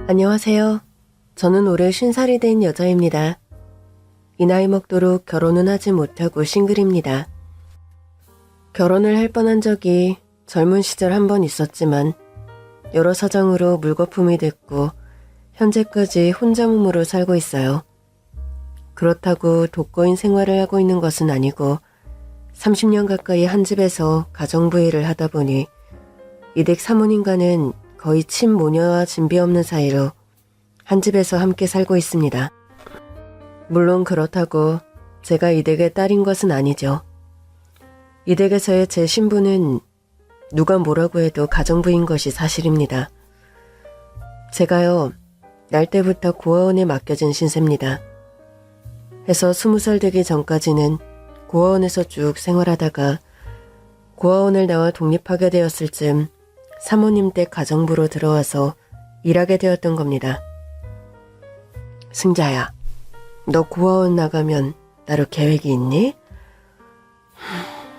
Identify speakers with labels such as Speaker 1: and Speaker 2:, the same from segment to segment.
Speaker 1: 안녕하세요. 저는 올해 50살이 된 여자입니다. 이 나이 먹도록 결혼은 하지 못하고 싱글입니다. 결혼을 할 뻔한 적이 젊은 시절 한 번 있었지만 여러 사정으로 물거품이 됐고 현재까지 혼자 몸으로 살고 있어요. 그렇다고 독거인 생활을 하고 있는 것은 아니고 30년 가까이 한 집에서 가정부일을 하다 보니 이댁 사모님과는 거의 친모녀와 진비 없는 사이로 한 집에서 함께 살고 있습니다. 물론 그렇다고 제가 이댁의 딸인 것은 아니죠. 이댁에서의 제 신분은 누가 뭐라고 해도 가정부인 것이 사실입니다. 제가요, 날 때부터 고아원에 맡겨진 신세입니다. 해서 20살 되기 전까지는 고아원에서 쭉 생활하다가 고아원을 나와 독립하게 되었을 즈음 사모님 댁 가정부로 들어와서 일하게 되었던 겁니다. 승자야, 너 고아원 나가면 따로 계획이 있니?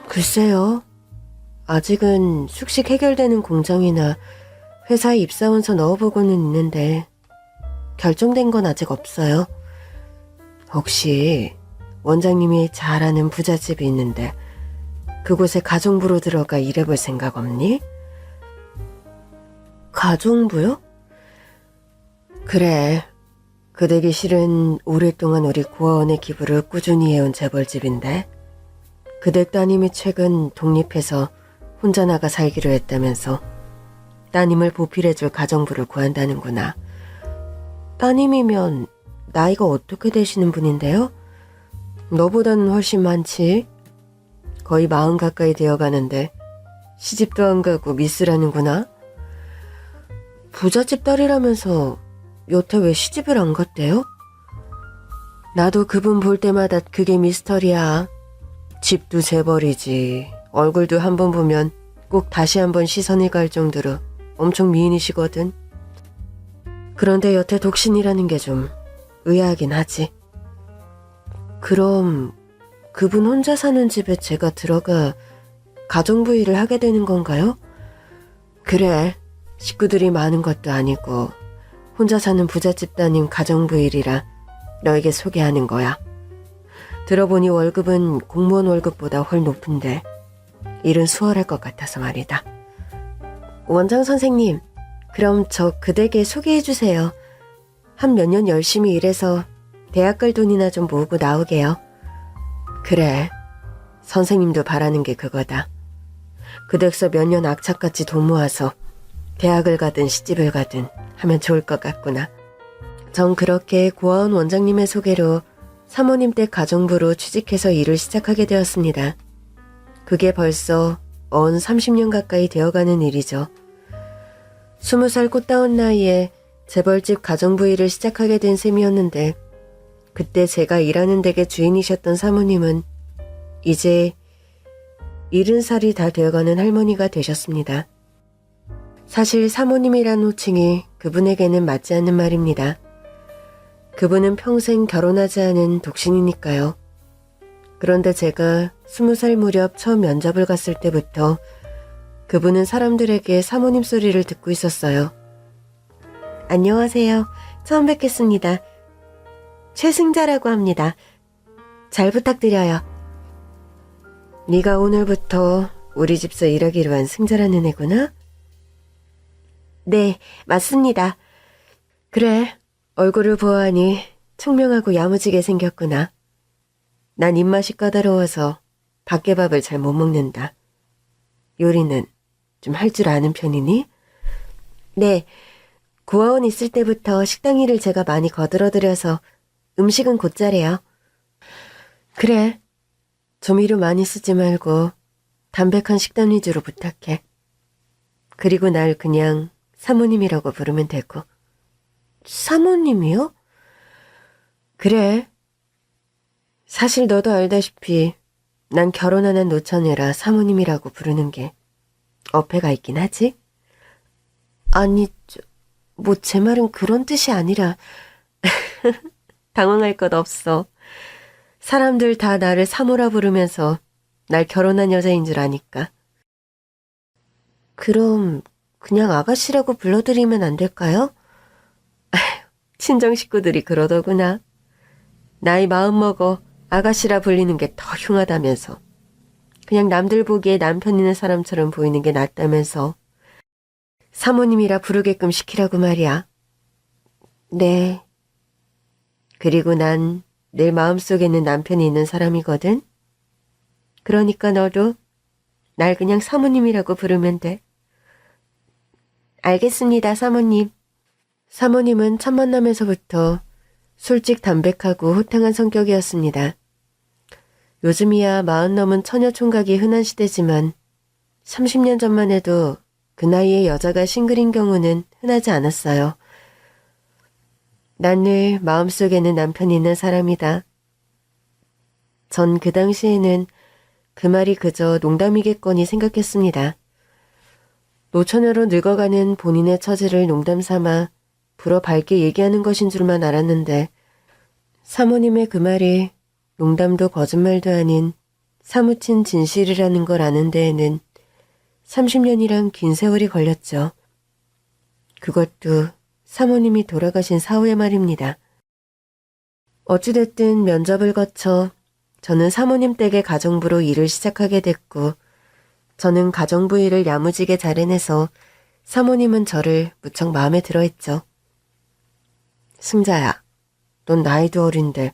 Speaker 1: 글쎄요. 아직은 숙식 해결되는 공장이나 회사에 입사원서 넣어보고는 있는데 결정된 건 아직 없어요. 혹시 원장님이 잘 아는 부잣집이 있는데 그곳에 가정부로 들어가 일해볼 생각 없니? 가정부요? 그래. 그 댁이 실은 오랫동안 우리 고아원의 기부를 꾸준히 해온 재벌집인데 그 댁 따님이 최근 독립해서 혼자 나가 살기로 했다면서 따님을 보필해줄 가정부를 구한다는구나. 따님이면 나이가 어떻게 되시는 분인데요? 너보다는 훨씬 많지. 거의 40 가까이 되어가는데 시집도 안 가고 미스라는구나. 부잣집 딸이라면서 여태 왜 시집을 안 갔대요? 나도 그분 볼 때마다 그게 미스터리야. 집도 재벌이지. 얼굴도 한 번 보면 꼭 다시 한번 시선이 갈 정도로 엄청 미인이시거든. 그런데 여태 독신이라는 게 좀 의아하긴 하지. 그럼 그분 혼자 사는 집에 제가 들어가 가정부 일을 하게 되는 건가요? 그래. 식구들이 많은 것도 아니고 혼자 사는 부잣집 따님 가정부 일이라 너에게 소개하는 거야. 들어보니 월급은 공무원 월급보다 훨 높은데 일은 수월할 것 같아서 말이다. 원장 선생님, 그럼 저 그댁에 소개해주세요. 한 몇 년 열심히 일해서 대학 갈 돈이나 좀 모으고 나오게요. 그래, 선생님도 바라는 게 그거다. 그댁서 몇 년 악착같이 돈 모아서 대학을 가든 시집을 가든 하면 좋을 것 같구나. 전 그렇게 고아원 원장님의 소개로 사모님 댁 가정부로 취직해서 일을 시작하게 되었습니다. 그게 벌써 30년 가까이 되어가는 일이죠. 20살 꽃다운 나이에 재벌집 가정부 일을 시작하게 된 셈이었는데 그때 제가 일하는 댁의 주인이셨던 사모님은 이제 70살이 다 되어가는 할머니가 되셨습니다. 사실 사모님이란 호칭이 그분에게는 맞지 않는 말입니다. 그분은 평생 결혼하지 않은 독신이니까요. 그런데 제가 20살 무렵 처음 면접을 갔을 때부터 그분은 사람들에게 사모님 소리를 듣고 있었어요. 안녕하세요. 처음 뵙겠습니다. 최승자라고 합니다. 잘 부탁드려요. 네가 오늘부터 우리 집서 일하기로 한 승자라는 애구나? 네, 맞습니다. 그래, 얼굴을 보아하니 총명하고 야무지게 생겼구나. 난 입맛이 까다로워서 밖에 밥을 잘 못 먹는다. 요리는 좀 할 줄 아는 편이니? 네, 고아원 있을 때부터 식당 일을 제가 많이 거들어들여서 음식은 곧잘해요. 그래, 조미료 많이 쓰지 말고 담백한 식단 위주로 부탁해. 그리고 날 그냥 사모님이라고 부르면 되고. 사모님이요? 그래. 사실 너도 알다시피 난 결혼 안 한 노처녀라 사모님이라고 부르는 게 어폐가 있긴 하지? 아니, 뭐 제 말은 그런 뜻이 아니라 당황할 것 없어. 사람들 다 나를 사모라 부르면서 날 결혼한 여자인 줄 아니까. 그럼 그냥 아가씨라고 불러드리면 안 될까요? 친정 식구들이 그러더구나. 나이 마음 먹어 아가씨라 불리는 게 더 흉하다면서. 그냥 남들 보기에 남편 있는 사람처럼 보이는 게 낫다면서. 사모님이라 부르게끔 시키라고 말이야. 네. 그리고 난 내 마음속에는 남편이 있는 사람이거든. 그러니까 너도 날 그냥 사모님이라고 부르면 돼. 알겠습니다, 사모님. 사모님은 첫 만남에서부터 솔직 담백하고 호탕한 성격이었습니다. 요즘이야 40 넘은 처녀 총각이 흔한 시대지만 30년 전만 해도 그 나이에 여자가 싱글인 경우는 흔하지 않았어요. 난 늘 마음속에는 남편이 있는 사람이다. 전 그 당시에는 그 말이 그저 농담이겠거니 생각했습니다. 노처녀로 늙어가는 본인의 처지를 농담 삼아 불어 밝게 얘기하는 것인 줄만 알았는데 사모님의 그 말이 농담도 거짓말도 아닌 사무친 진실이라는 걸 아는 데에는 30년이란 긴 세월이 걸렸죠. 그것도 사모님이 돌아가신 사후에 말입니다. 어찌됐든 면접을 거쳐 저는 사모님 댁의 가정부로 일을 시작하게 됐고 저는 가정부 일을 야무지게 잘 해내서 사모님은 저를 무척 마음에 들어했죠. 승자야, 넌 나이도 어린데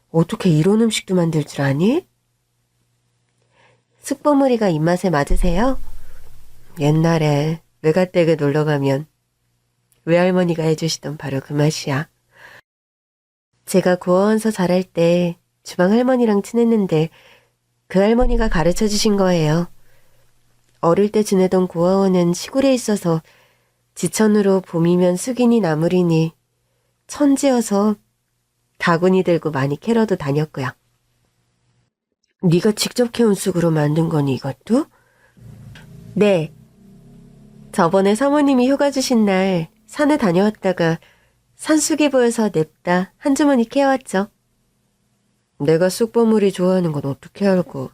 Speaker 1: 어떻게 이런 음식도 만들 줄 아니? 쑥버무리가 입맛에 맞으세요? 옛날에 외가댁에 놀러가면 외할머니가 해주시던 바로 그 맛이야. 제가 고아원서 자랄 때 주방 할머니랑 친했는데 그 할머니가 가르쳐 주신 거예요. 어릴 때 지내던 고아원은 시골에 있어서 지천으로 봄이면 쑥이니 나물이니 천지여서 바구니 들고 많이 캐러도 다녔고요. 네가 직접 캐온 쑥으로 만든 거니 이것도? 네. 저번에 사모님이 휴가 주신 날 산에 다녀왔다가 산쑥이 보여서 냅다 한 주머니 캐왔죠. 내가 쑥버무리 좋아하는 건 어떻게 알고.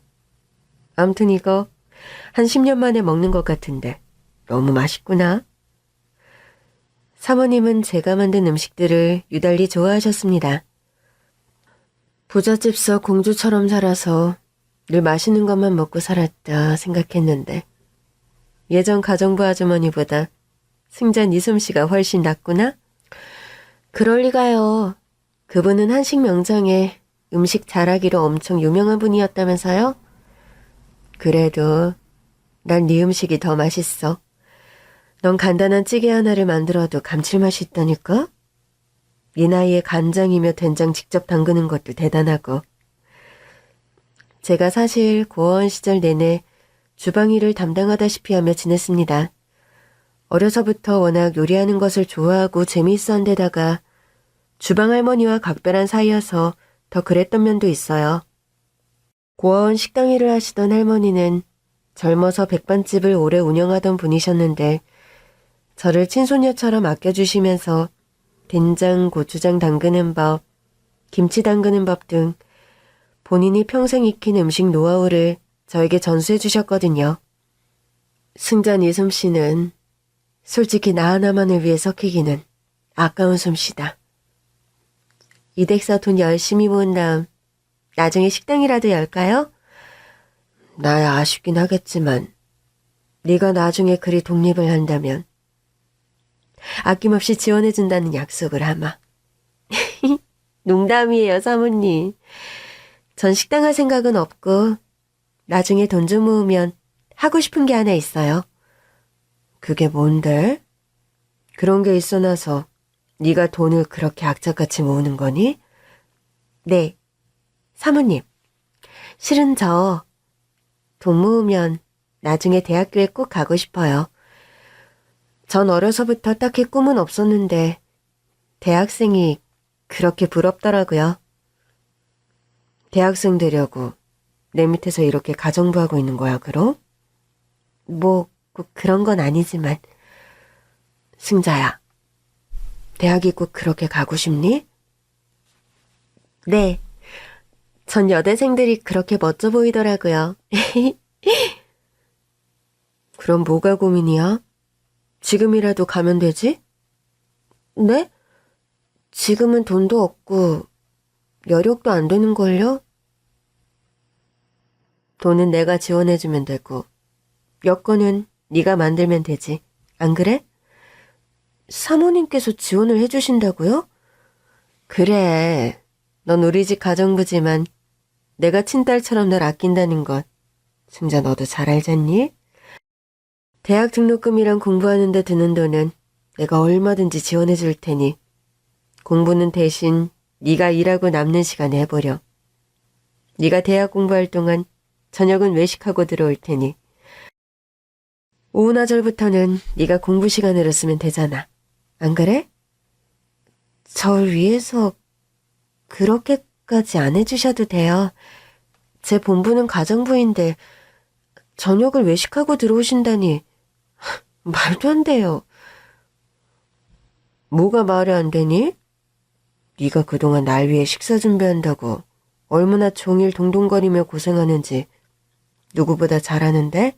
Speaker 1: 암튼 이거 한 10년 만에 먹는 것 같은데 너무 맛있구나. 사모님은 제가 만든 음식들을 유달리 좋아하셨습니다. 부잣집서 공주처럼 살아서 늘 맛있는 것만 먹고 살았다 생각했는데 예전 가정부 아주머니보다 승자 이솜씨가 훨씬 낫구나? 그럴 리가요. 그분은 한식 명장에 음식 잘하기로 엄청 유명한 분이었다면서요? 그래도 난 네 음식이 더 맛있어. 넌 간단한 찌개 하나를 만들어도 감칠맛이 있다니까? 이 나이에 간장이며 된장 직접 담그는 것도 대단하고. 제가 사실 고아원 시절 내내 주방 일을 담당하다시피 하며 지냈습니다. 어려서부터 워낙 요리하는 것을 좋아하고 재미있어 한 데다가 주방 할머니와 각별한 사이여서 더 그랬던 면도 있어요. 고아원 식당 일을 하시던 할머니는 젊어서 백반집을 오래 운영하던 분이셨는데 저를 친손녀처럼 아껴주시면서 된장, 고추장 담그는 법, 김치 담그는 법 등 본인이 평생 익힌 음식 노하우를 저에게 전수해 주셨거든요. 승자 이솜씨는 솔직히 나 하나만을 위해 섞이기는 아까운 솜씨다. 이댁사 돈 열심히 모은 다음 나중에 식당이라도 열까요? 나야 아쉽긴 하겠지만 네가 나중에 그리 독립을 한다면 아낌없이 지원해준다는 약속을 하마. 농담이에요, 사모님. 전 식당 할 생각은 없고 나중에 돈 좀 모으면 하고 싶은 게 하나 있어요. 그게 뭔데? 그런 게 있어 나서 네가 돈을 그렇게 악착같이 모으는 거니? 네, 사모님. 실은 저 돈 모으면 나중에 대학교에 꼭 가고 싶어요. 전 어려서부터 딱히 꿈은 없었는데 대학생이 그렇게 부럽더라고요. 대학생 되려고 내 밑에서 이렇게 가정부하고 있는 거야, 그럼? 뭐 꼭 그런 건 아니지만. 승자야, 대학이 꼭 그렇게 가고 싶니? 네, 전 여대생들이 그렇게 멋져 보이더라고요. 그럼 뭐가 고민이야? 지금이라도 가면 되지? 네? 지금은 돈도 없고 여력도 안 되는걸요? 돈은 내가 지원해주면 되고 여건은 네가 만들면 되지. 안 그래? 사모님께서 지원을 해주신다고요? 그래. 넌 우리 집 가정부지만 내가 친딸처럼 널 아낀다는 것 승자 너도 잘 알잖니? 대학 등록금이랑 공부하는 데 드는 돈은 내가 얼마든지 지원해 줄 테니 공부는 대신 네가 일하고 남는 시간에 해보려. 네가 대학 공부할 동안 저녁은 외식하고 들어올 테니 오후나절부터는 네가 공부 시간으로 쓰면 되잖아. 안 그래? 절 위해서 그렇게까지 안 해주셔도 돼요. 제 본부는 가정부인데 저녁을 외식하고 들어오신다니 말도 안 돼요. 뭐가 말이 안 되니? 네가 그동안 날 위해 식사 준비한다고 얼마나 종일 동동거리며 고생하는지 누구보다 잘 아는데?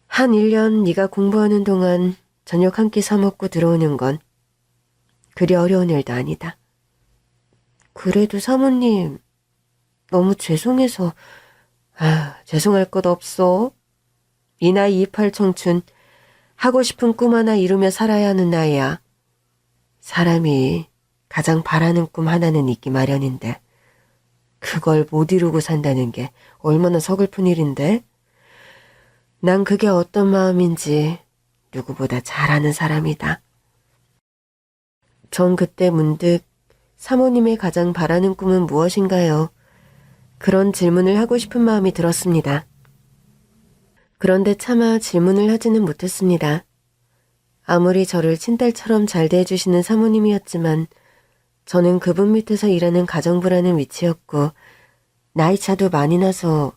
Speaker 1: 한 1년 네가 공부하는 동안 저녁 한 끼 사 먹고 들어오는 건 그리 어려운 일도 아니다. 그래도 사모님 너무 죄송해서 죄송할 것 없어. 이 나이 28 청춘 하고 싶은 꿈 하나 이루며 살아야 하는 나이야. 사람이 가장 바라는 꿈 하나는 있기 마련인데 그걸 못 이루고 산다는 게 얼마나 서글픈 일인데? 난 그게 어떤 마음인지 누구보다 잘 아는 사람이다. 전 그때 문득 사모님의 가장 바라는 꿈은 무엇인가요? 그런 질문을 하고 싶은 마음이 들었습니다. 그런데 차마 질문을 하지는 못했습니다. 아무리 저를 친딸처럼 잘 대해주시는 사모님이었지만 저는 그분 밑에서 일하는 가정부라는 위치였고 나이 차도 많이 나서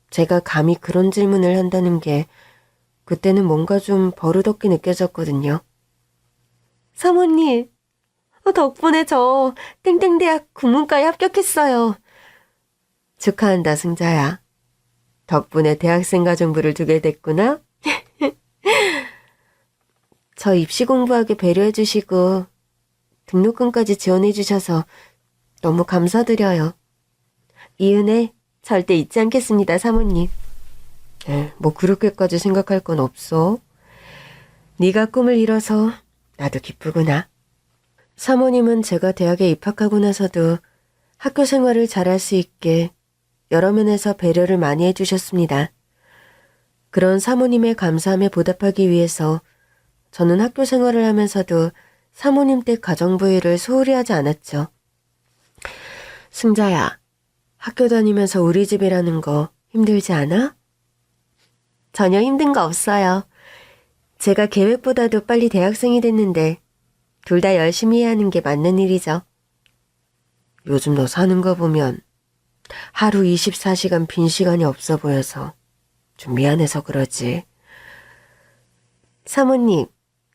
Speaker 1: 제가 감히 그런 질문을 한다는 게 그때는 뭔가 좀 버릇없게 느껴졌거든요. 사모님, 덕분에 저 땡땡대학 국문과에 합격했어요. 축하한다, 승자야. 덕분에 대학생 가정부를 두게 됐구나. 저 입시 공부하게 배려해 주시고 등록금까지 지원해 주셔서 너무 감사드려요. 이 은혜 절대 잊지 않겠습니다, 사모님. 뭐 그렇게까지 생각할 건 없어. 네가 꿈을 이뤄서 나도 기쁘구나. 사모님은 제가 대학에 입학하고 나서도 학교 생활을 잘할 수 있게 여러 면에서 배려를 많이 해주셨습니다. 그런 사모님의 감사함에 보답하기 위해서 저는 학교 생활을 하면서도 사모님 댁 가정부 일을 소홀히 하지 않았죠. 승자야, 학교 다니면서 우리 집이라는 거 힘들지 않아? 전혀 힘든 거 없어요. 제가 계획보다도 빨리 대학생이 됐는데 둘 다 열심히 해야 하는 게 맞는 일이죠. 요즘 너 사는 거 보면 하루 24시간 빈 시간이 없어 보여서 좀 미안해서 그러지. 사모님,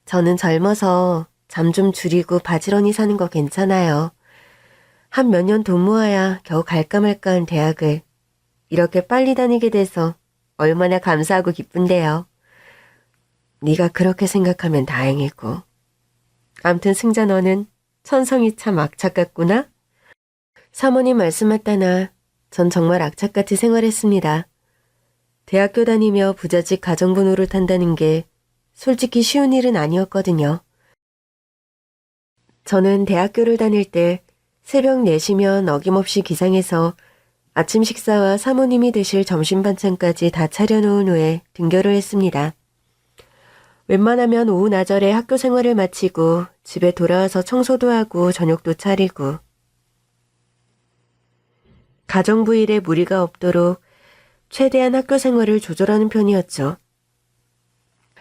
Speaker 1: 저는 젊어서 잠 좀 줄이고 바지런히 사는 거 괜찮아요. 한 몇 년 돈 모아야 겨우 갈까 말까한 대학을 이렇게 빨리 다니게 돼서 얼마나 감사하고 기쁜데요. 네가 그렇게 생각하면 다행이고. 암튼 승자 너는 천성이 참 악착 같구나. 사모님 말씀 맞다나 전 정말 악착같이 생활했습니다. 대학교 다니며 부잣집 가정부 노릇한다는 게 솔직히 쉬운 일은 아니었거든요. 저는 대학교를 다닐 때 새벽 4시면 어김없이 기상해서 아침 식사와 사모님이 드실 점심 반찬까지 다 차려놓은 후에 등교를 했습니다. 웬만하면 오후 나절에 학교 생활을 마치고 집에 돌아와서 청소도 하고 저녁도 차리고 가정부 일에 무리가 없도록 최대한 학교 생활을 조절하는 편이었죠.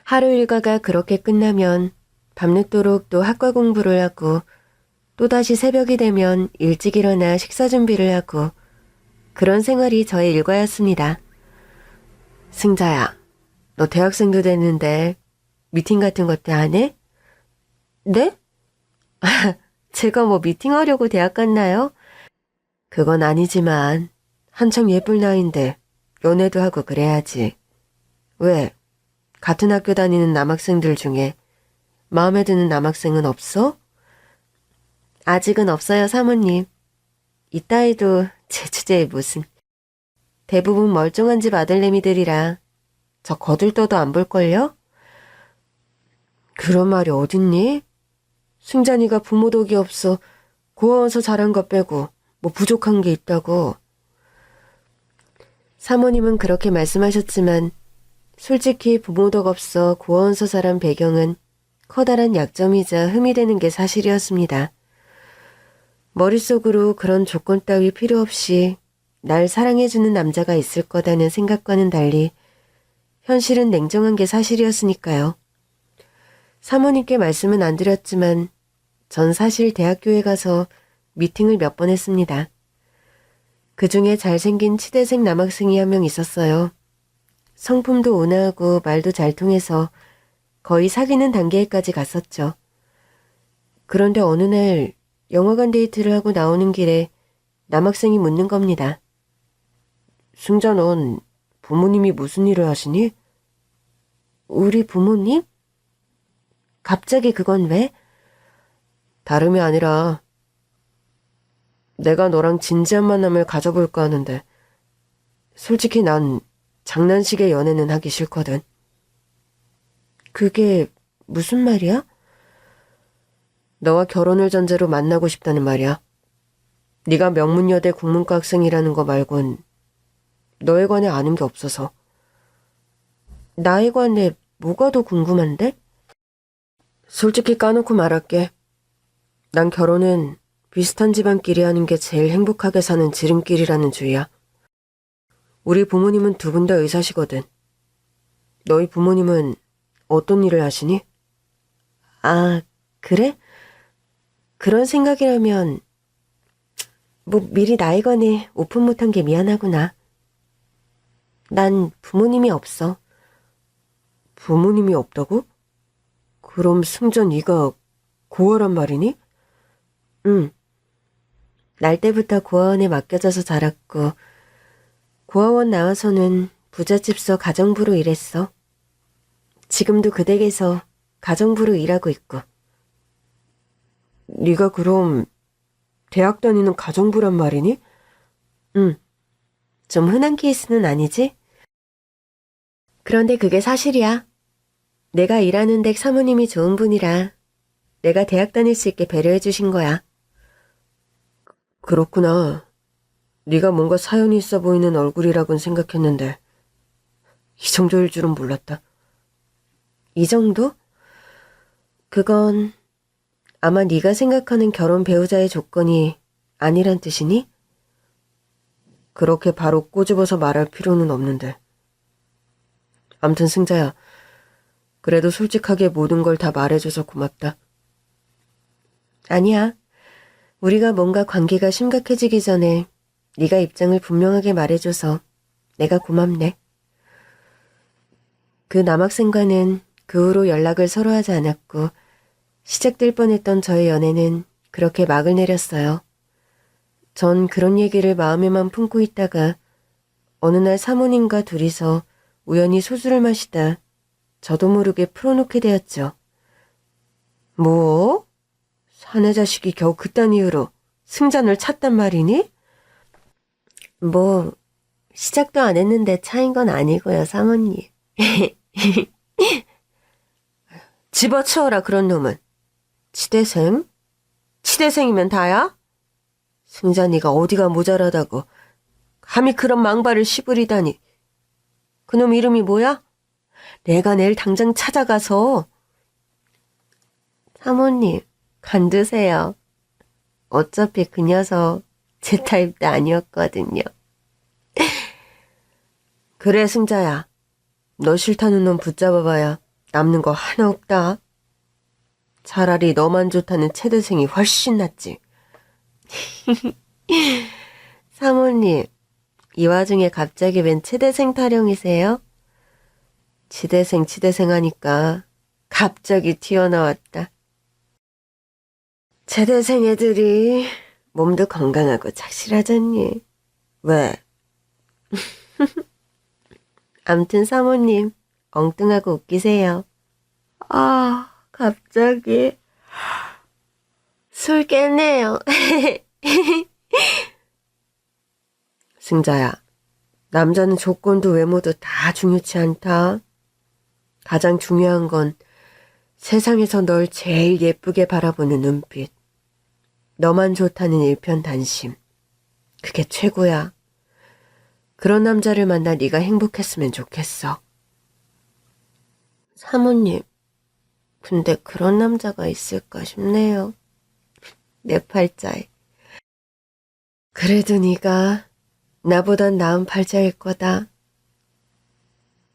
Speaker 1: 하루 일과가 그렇게 끝나면 밤늦도록 또 학과 공부를 하고 또다시 새벽이 되면 일찍 일어나 식사 준비를 하고 그런 생활이 저의 일과였습니다. 승자야, 너 대학생도 됐는데 미팅 같은 것도 안 해? 네? 제가 뭐 미팅하려고 대학 갔나요? 그건 아니지만 한창 예쁠 나이인데 연애도 하고 그래야지. 왜? 같은 학교 다니는 남학생들 중에 마음에 드는 남학생은 없어? 아직은 없어요, 사모님. 이따 해도 제 주제에 무슨. 대부분 멀쩡한 집 아들내미들이라 저 거들떠도 안 볼걸요? 그런 말이 어딨니? 승잔이가 부모 덕이 없어 고아원서 자란 것 빼고 뭐 부족한 게 있다고. 사모님은 그렇게 말씀하셨지만 솔직히 부모 덕 없어 고아원서 자란 배경은 커다란 약점이자 흠이 되는 게 사실이었습니다. 머릿속으로 그런 조건 따위 필요 없이 날 사랑해주는 남자가 있을 거다는 생각과는 달리 현실은 냉정한 게 사실이었으니까요. 사모님께 말씀은 안 드렸지만 전 사실 대학교에 가서 미팅을 몇 번 했습니다. 그중에 잘생긴 치대생 남학생이 한 명 있었어요. 성품도 온화하고 말도 잘 통해서 거의 사귀는 단계까지 갔었죠. 그런데 어느 날 영화관 데이트를 하고 나오는 길에 남학생이 묻는 겁니다. 승자, 넌 부모님이 무슨 일을 하시니? 우리 부모님? 갑자기 그건 왜? 다름이 아니라 내가 너랑 진지한 만남을 가져볼까 하는데 솔직히 난 장난식의 연애는 하기 싫거든. 그게 무슨 말이야? 너와 결혼을 전제로 만나고 싶다는 말이야. 네가 명문여대 국문과 학생이라는 거 말곤 너에 관해 아는 게 없어서. 나에 관해 뭐가 더 궁금한데? 솔직히 까놓고 말할게. 난 결혼은 비슷한 집안끼리 하는 게 제일 행복하게 사는 지름길이라는 주의야. 우리 부모님은 두 분 다 의사시거든. 너희 부모님은 어떤 일을 하시니? 아, 그래? 그런 생각이라면 뭐 미리 나에 관해 오픈 못한 게 미안하구나. 난 부모님이 없어. 부모님이 없다고? 그럼 승자 네가 고아란 말이니? 응. 날 때부터 고아원에 맡겨져서 자랐고 고아원 나와서는 부잣집서 가정부로 일했어. 지금도 그 댁에서 가정부로 일하고 있고. 네가 그럼 대학 다니는 가정부란 말이니? 응. 좀 흔한 케이스는 아니지? 그런데 그게 사실이야. 내가 일하는 댁 사모님이 좋은 분이라 내가 대학 다닐 수 있게 배려해 주신 거야. 그렇구나. 네가 뭔가 사연이 있어 보이는 얼굴이라곤 생각했는데 이 정도일 줄은 몰랐다. 이 정도? 그건 아마 네가 생각하는 결혼 배우자의 조건이 아니란 뜻이니? 그렇게 바로 꼬집어서 말할 필요는 없는데. 암튼 승자야, 그래도 솔직하게 모든 걸 다 말해줘서 고맙다. 아니야. 우리가 뭔가 관계가 심각해지기 전에 네가 입장을 분명하게 말해줘서 내가 고맙네. 그 남학생과는 그 후로 연락을 서로 하지 않았고 시작될 뻔했던 저의 연애는 그렇게 막을 내렸어요. 전 그런 얘기를 마음에만 품고 있다가 어느 날 사모님과 둘이서 우연히 소주를 마시다 저도 모르게 풀어놓게 되었죠. 뭐? 사내 자식이 겨우 그딴 이유로 승잔을 찾단 말이니? 뭐 시작도 안 했는데 차인 건 아니고요, 사모님. 집어치워라, 그런 놈은. 치대생? 치대생이면 다야? 승잔이가 어디가 모자라다고 감히 그런 망발을 씹으리다니. 그놈 이름이 뭐야? 내가 내일 당장 찾아가서. 사모님, 간두세요. 어차피 그 녀석 제 타입도 아니었거든요. 그래, 승자야. 너 싫다는 놈 붙잡아봐야 남는 거 하나 없다. 차라리 너만 좋다는 채대생이 훨씬 낫지. 사모님, 이 와중에 갑자기 웬 채대생 타령이세요? 치대생 하니까 갑자기 튀어나왔다. 채대생 애들이 몸도 건강하고 착실하잖니. 왜? 암튼 사모님, 엉뚱하고 웃기세요. 아, 갑자기 술 깼네요. 승자야, 남자는 조건도 외모도 다 중요치 않다. 가장 중요한 건 세상에서 널 제일 예쁘게 바라보는 눈빛. 너만 좋다는 일편단심. 그게 최고야. 그런 남자를 만나 네가 행복했으면 좋겠어. 사모님, 근데 그런 남자가 있을까 싶네요. 내 팔자에. 그래도 네가 나보단 나은 팔자일 거다.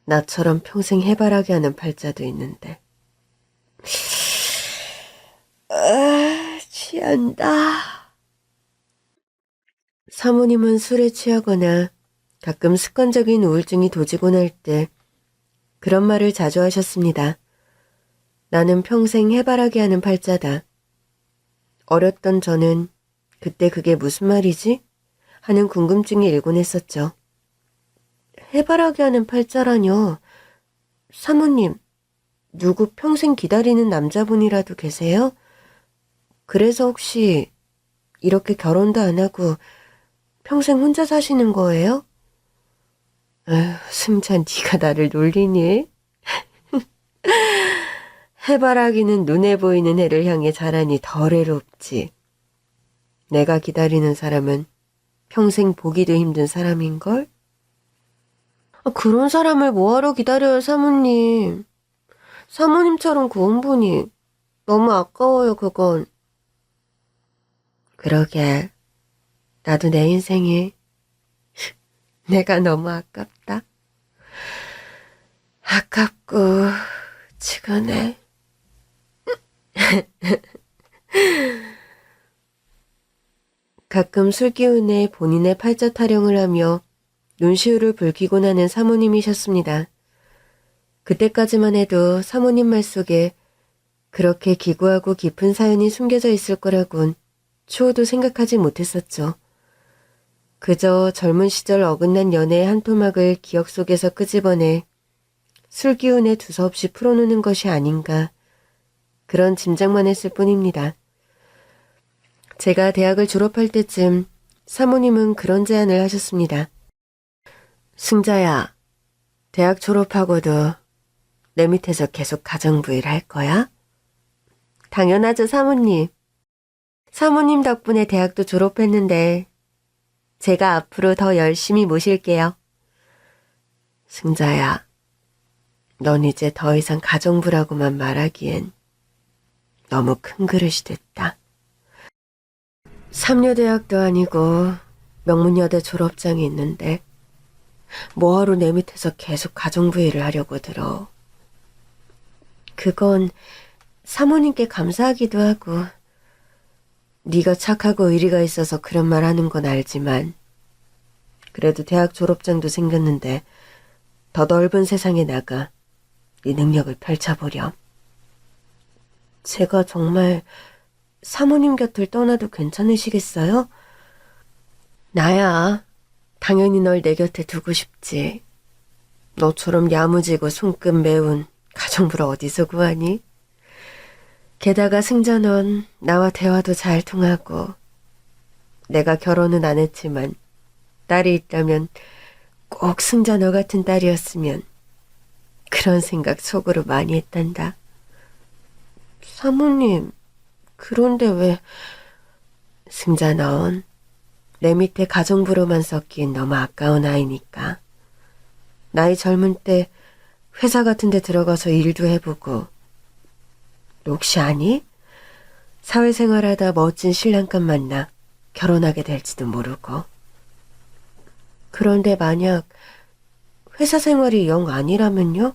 Speaker 1: 나처럼 평생 해바라기 하는 팔자도 있는데. 취한다. 사모님은 술에 취하거나 가끔 습관적인 우울증이 도지고 날 때 그런 말을 자주 하셨습니다. 나는 평생 해바라기 하는 팔자다. 어렸던 저는 그때 그게 무슨 말이지? 하는 궁금증이 일곤 했었죠. 해바라기 하는 팔자라뇨. 사모님, 누구 평생 기다리는 남자분이라도 계세요? 그래서 혹시 이렇게 결혼도 안 하고 평생 혼자 사시는 거예요? 아휴, 승찬 네가 나를 놀리니? 해바라기는 눈에 보이는 해를 향해 자라니 덜 해롭지. 내가 기다리는 사람은 평생 보기도 힘든 사람인걸? 그런 사람을 뭐하러 기다려요, 사모님. 사모님처럼 고운 분이 너무 아까워요, 그건. 그러게. 나도 내 인생이 내가 너무 아깝다. 아깝고 지근해. 가끔 술 기운에 본인의 팔자 타령을 하며 눈시울을 붉히곤 하는 사모님이셨습니다. 그때까지만 해도 사모님 말 속에 그렇게 기구하고 깊은 사연이 숨겨져 있을 거라곤 추호도 생각하지 못했었죠. 그저 젊은 시절 어긋난 연애의 한 토막을 기억 속에서 끄집어내 술 기운에 두서없이 풀어놓는 것이 아닌가 그런 짐작만 했을 뿐입니다. 제가 대학을 졸업할 때쯤 사모님은 그런 제안을 하셨습니다. 승자야, 대학 졸업하고도 내 밑에서 계속 가정부 일 할 거야? 당연하죠, 사모님. 사모님 덕분에 대학도 졸업했는데 제가 앞으로 더 열심히 모실게요. 승자야, 넌 이제 더 이상 가정부라고만 말하기엔 너무 큰 그릇이 됐다. 삼류대학도 아니고 명문여대 졸업장이 있는데 뭐하러 내 밑에서 계속 가정부 일을 하려고 들어. 그건 사모님께 감사하기도 하고 네가 착하고 의리가 있어서 그런 말 하는 건 알지만 그래도 대학 졸업장도 생겼는데 더 넓은 세상에 나가 네 능력을 펼쳐보렴. 제가 정말 사모님 곁을 떠나도 괜찮으시겠어요? 나야 당연히 널 내 곁에 두고 싶지. 너처럼 야무지고 손끝 매운 가정부를 어디서 구하니? 게다가 승자 넌 나와 대화도 잘 통하고 내가 결혼은 안 했지만 딸이 있다면 꼭 승자 너 같은 딸이었으면 그런 생각 속으로 많이 했단다. 사모님, 그런데 왜... 승자 넌 내 밑에 가정부로만 섞인 너무 아까운 아이니까. 나이 젊은 때 회사 같은 데 들어가서 일도 해보고 혹시 아니? 사회생활하다 멋진 신랑감 만나 결혼하게 될지도 모르고. 그런데 만약 회사 생활이 영 아니라면요?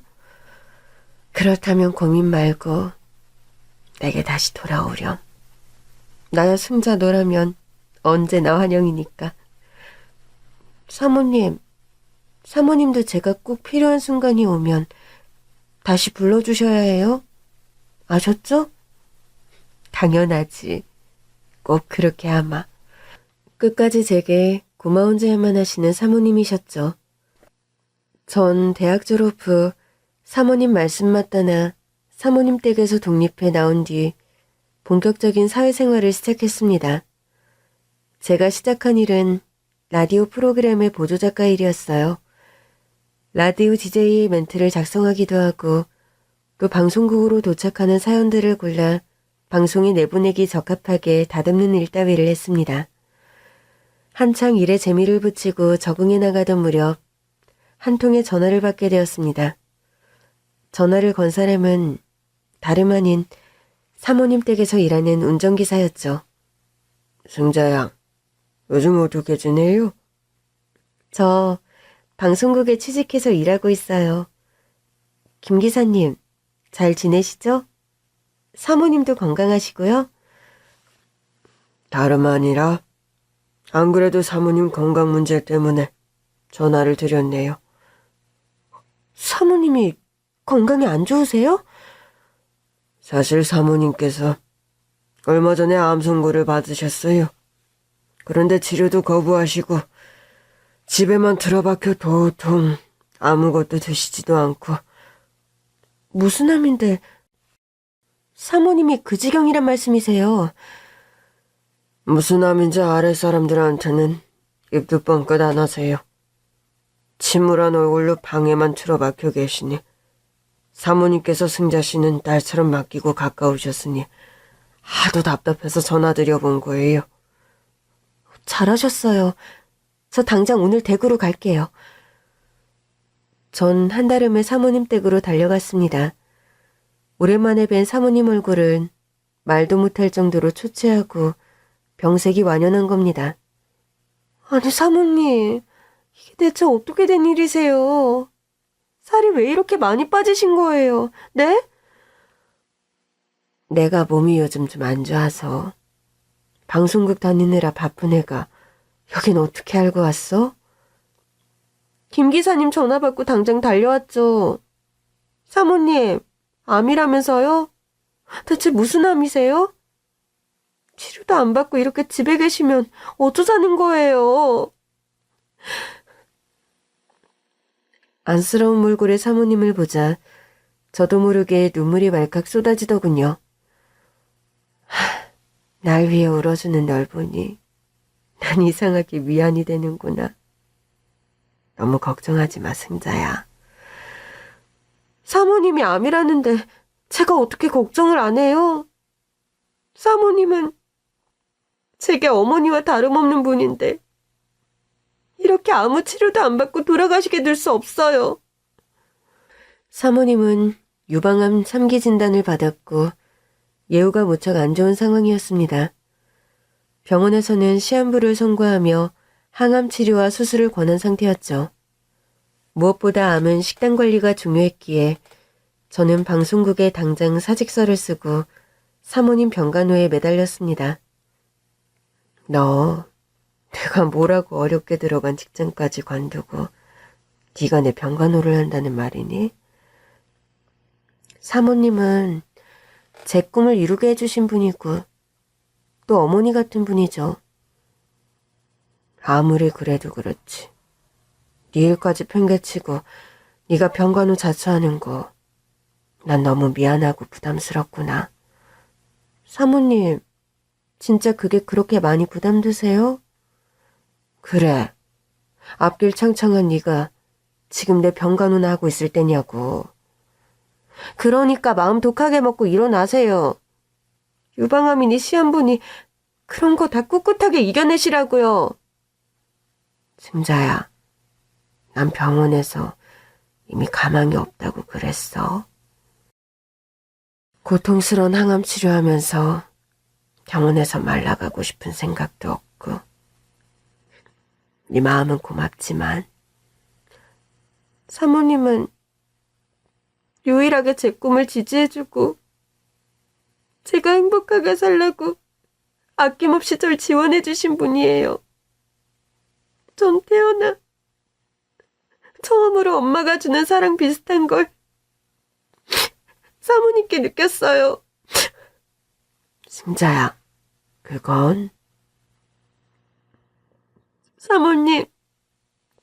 Speaker 1: 그렇다면 고민 말고 내게 다시 돌아오렴. 나야 승자 너라면 언제나 환영이니까. 사모님도 제가 꼭 필요한 순간이 오면 다시 불러주셔야 해요. 아셨죠? 당연하지. 꼭 그렇게 아마. 끝까지 제게 고마운 제안만 하시는 사모님이셨죠. 전 대학 졸업 후 사모님 말씀 맞다나 사모님 댁에서 독립해 나온 뒤 본격적인 사회생활을 시작했습니다. 제가 시작한 일은 라디오 프로그램의 보조작가 일이었어요. 라디오 DJ의 멘트를 작성하기도 하고 또 방송국으로 도착하는 사연들을 골라 방송에 내보내기 적합하게 다듬는 일 따위를 했습니다. 한창 일에 재미를 붙이고 적응해 나가던 무렵 한 통의 전화를 받게 되었습니다. 전화를 건 사람은 다름 아닌 사모님 댁에서 일하는 운전기사였죠. 승자야, 요즘 어떻게 지내요? 저 방송국에 취직해서 일하고 있어요. 김 기사님, 잘 지내시죠? 사모님도 건강하시고요? 다름 아니라 안 그래도 사모님 건강 문제 때문에 전화를 드렸네요. 사모님이 건강이 안 좋으세요? 사실 사모님께서 얼마 전에 암 선고를 받으셨어요. 그런데 치료도 거부하시고 집에만 틀어박혀 도통 아무것도 드시지도 않고. 무슨 암인데 사모님이 그 지경이란 말씀이세요? 무슨 암인지 아래 사람들한테는 입도 뻥끗 안 하세요. 침울한 얼굴로 방에만 틀어박혀 계시니 사모님께서 승자 씨는 딸처럼 맡기고 가까우셨으니 하도 답답해서 전화드려본 거예요. 잘하셨어요. 저 당장 오늘 댁으로 갈게요. 전 한달음에 사모님 댁으로 달려갔습니다. 오랜만에 뵌 사모님 얼굴은 말도 못할 정도로 초췌하고 병색이 완연한 겁니다. 아니 사모님, 이게 대체 어떻게 된 일이세요? 살이 왜 이렇게 많이 빠지신 거예요? 네? 내가 몸이 요즘 좀 안 좋아서 방송국 다니느라 바쁜 애가 여긴 어떻게 알고 왔어? 김 기사님 전화 받고 당장 달려왔죠. 사모님, 암이라면서요? 대체 무슨 암이세요? 치료도 안 받고 이렇게 집에 계시면 어쩌자는 거예요? 안쓰러운 몰골의 사모님을 보자 저도 모르게 눈물이 왈칵 쏟아지더군요. 날 위해 울어주는 널 보니 난 이상하게 위안이 되는구나. 너무 걱정하지 마, 승자야. 사모님이 암이라는데 제가 어떻게 걱정을 안 해요? 사모님은 제게 어머니와 다름없는 분인데 이렇게 아무 치료도 안 받고 돌아가시게 될 수 없어요. 사모님은 유방암 3기 진단을 받았고 예후가 무척 안 좋은 상황이었습니다. 병원에서는 시한부를 선고하며 항암 치료와 수술을 권한 상태였죠. 무엇보다 암은 식단 관리가 중요했기에 저는 방송국에 당장 사직서를 쓰고 사모님 병간호에 매달렸습니다. 너 내가 뭐라고 어렵게 들어간 직장까지 관두고 네가 내 병간호를 한다는 말이니? 사모님은 제 꿈을 이루게 해주신 분이고 또 어머니 같은 분이죠. 아무리 그래도 그렇지. 네 일까지 팽개치고 네가 병간호 자처하는 거 난 너무 미안하고 부담스럽구나. 사모님, 진짜 그게 그렇게 많이 부담되세요? 그래. 앞길 창창한 네가 지금 내 병간호나 하고 있을 때냐고. 그러니까 마음 독하게 먹고 일어나세요. 유방암이니 시한부니 그런 거 다 꿋꿋하게 이겨내시라고요. 승자야, 난 병원에서 이미 가망이 없다고 그랬어. 고통스러운 항암 치료하면서 병원에서 말라가고 싶은 생각도 없고 네 마음은 고맙지만 사모님은 유일하게 제 꿈을 지지해주고 제가 행복하게 살라고 아낌없이 절 지원해주신 분이에요. 전 태어나 처음으로 엄마가 주는 사랑 비슷한 걸 사모님께 느꼈어요. 승자야, 그건 사모님,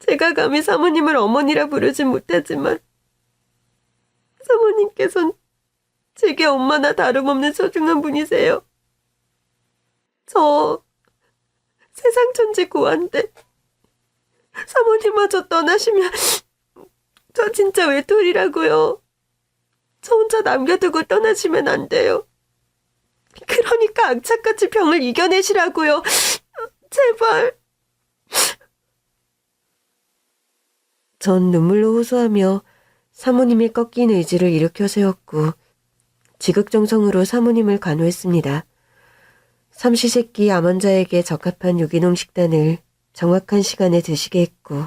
Speaker 1: 제가 감히 사모님을 어머니라 부르진 못하지만 사모님께선 제게 엄마나 다름없는 소중한 분이세요. 저 세상 천지 고한데 사모님마저 떠나시면 저 진짜 외톨이라고요. 저 혼자 남겨두고 떠나시면 안 돼요. 그러니까 악착같이 병을 이겨내시라고요. 제발. 전 눈물로 호소하며 사모님의 꺾인 의지를 일으켜 세웠고 지극정성으로 사모님을 간호했습니다. 삼시세끼 암 환자에게 적합한 유기농 식단을 정확한 시간에 드시게 했고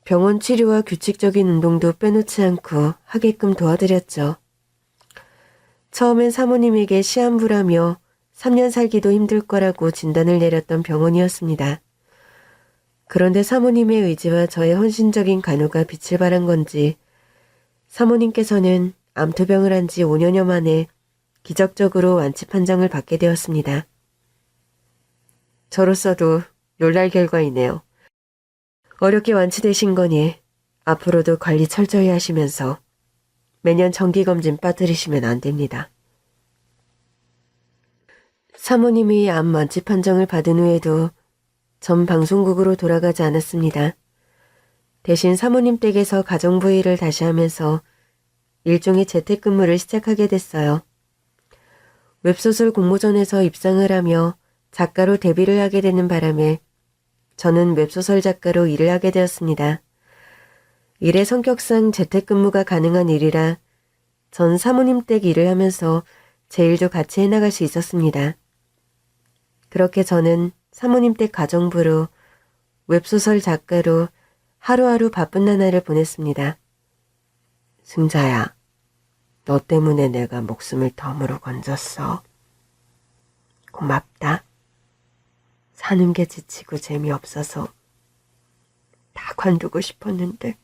Speaker 1: 병원 치료와 규칙적인 운동도 빼놓지 않고 하게끔 도와드렸죠. 처음엔 사모님에게 시한부라며 3년 살기도 힘들 거라고 진단을 내렸던 병원이었습니다. 그런데 사모님의 의지와 저의 헌신적인 간호가 빛을 발한 건지 사모님께서는 암투병을 한 지 5년여 만에 기적적으로 완치 판정을 받게 되었습니다. 저로서도 놀랄 결과이네요. 어렵게 완치되신 거니 앞으로도 관리 철저히 하시면서 매년 정기검진 빠뜨리시면 안 됩니다. 사모님이 암 완치 판정을 받은 후에도 전 방송국으로 돌아가지 않았습니다. 대신 사모님 댁에서 가정부 일을 다시 하면서 일종의 재택근무를 시작하게 됐어요. 웹소설 공모전에서 입상을 하며 작가로 데뷔를 하게 되는 바람에 저는 웹소설 작가로 일을 하게 되었습니다. 일의 성격상 재택근무가 가능한 일이라 전 사모님 댁 일을 하면서 제 일도 같이 해나갈 수 있었습니다. 그렇게 저는 사모님 댁 가정부로 웹소설 작가로 하루하루 바쁜 나날을 보냈습니다. 승자야, 너 때문에 내가 목숨을 덤으로 건졌어. 고맙다. 사는 게 지치고 재미없어서 다 관두고 싶었는데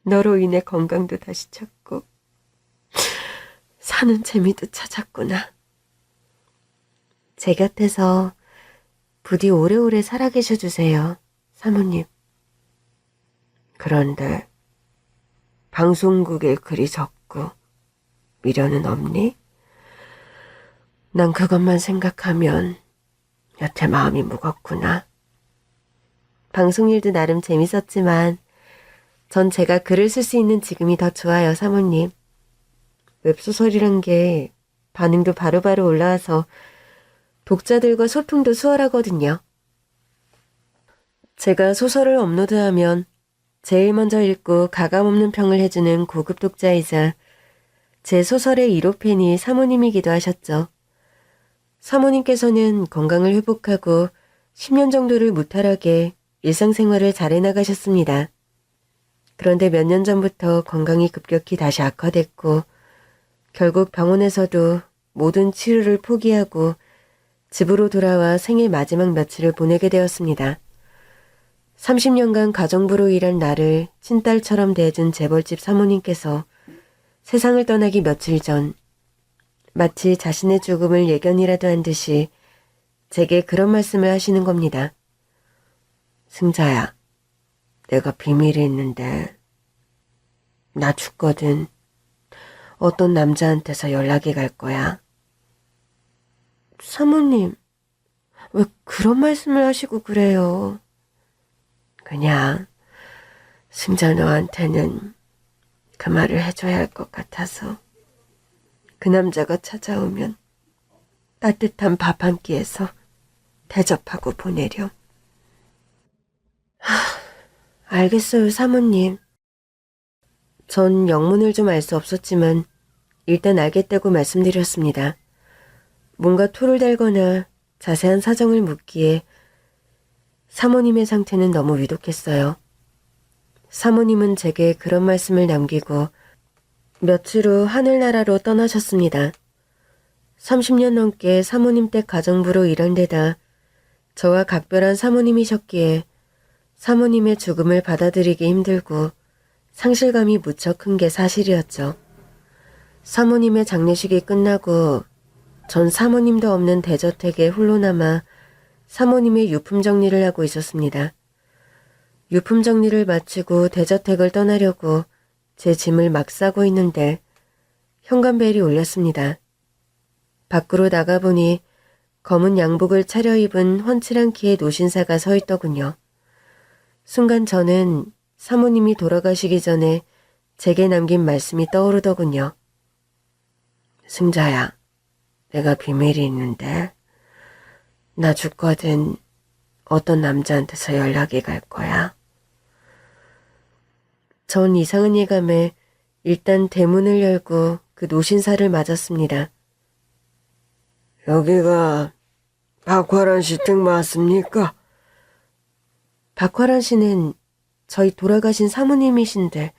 Speaker 1: 너로 인해 건강도 다시 찾고 사는 재미도 찾았구나. 제 곁에서 부디 오래오래 살아계셔 주세요, 사모님. 그런데 방송국에 글이 적고 미련은 없니? 난 그것만 생각하면 여태 마음이 무겁구나. 방송일도 나름 재밌었지만 전 제가 글을 쓸 수 있는 지금이 더 좋아요, 사모님. 웹소설이란 게 반응도 바로바로 올라와서 독자들과 소통도 수월하거든요. 제가 소설을 업로드하면 제일 먼저 읽고 가감없는 평을 해주는 고급 독자이자 제 소설의 1호 팬이 사모님이기도 하셨죠. 사모님께서는 건강을 회복하고 10년 정도를 무탈하게 일상생활을 잘 해나가셨습니다. 그런데 몇 년 전부터 건강이 급격히 다시 악화됐고 결국 병원에서도 모든 치료를 포기하고 집으로 돌아와 생애 마지막 며칠을 보내게 되었습니다. 30년간 가정부로 일한 나를 친딸처럼 대해준 재벌집 사모님께서 세상을 떠나기 며칠 전 마치 자신의 죽음을 예견이라도 한 듯이 제게 그런 말씀을 하시는 겁니다. 승자야, 내가 비밀이 있는데 나 죽거든. 어떤 남자한테서 연락이 갈 거야. 사모님, 왜 그런 말씀을 하시고 그래요? 그냥 승자 너한테는 그 말을 해줘야 할 것 같아서 그 남자가 찾아오면 따뜻한 밥 한 끼에서 대접하고 보내렴. 알겠어요, 사모님. 전 영문을 좀 알 수 없었지만 일단 알겠다고 말씀드렸습니다. 뭔가 토를 달거나 자세한 사정을 묻기에 사모님의 상태는 너무 위독했어요. 사모님은 제게 그런 말씀을 남기고 며칠 후 하늘나라로 떠나셨습니다. 30년 넘게 사모님 댁 가정부로 일한 데다 저와 각별한 사모님이셨기에 사모님의 죽음을 받아들이기 힘들고 상실감이 무척 큰 게 사실이었죠. 사모님의 장례식이 끝나고 전 사모님도 없는 대저택에 홀로 남아 사모님의 유품 정리를 하고 있었습니다. 유품 정리를 마치고 대저택을 떠나려고 제 짐을 막 싸고 있는데 현관벨이 울렸습니다. 밖으로 나가보니 검은 양복을 차려입은 훤칠한 키의 노신사가 서 있더군요. 순간 저는 사모님이 돌아가시기 전에 제게 남긴 말씀이 떠오르더군요. 승자야, 내가 비밀이 있는데 나 죽거든 어떤 남자한테서 연락이 갈 거야. 전 이상한 예감에 일단 대문을 열고 그 노신사를 맞았습니다. 여기가 박화란 씨 댁 맞습니까? 박화란 씨는 저희 돌아가신 사모님이신데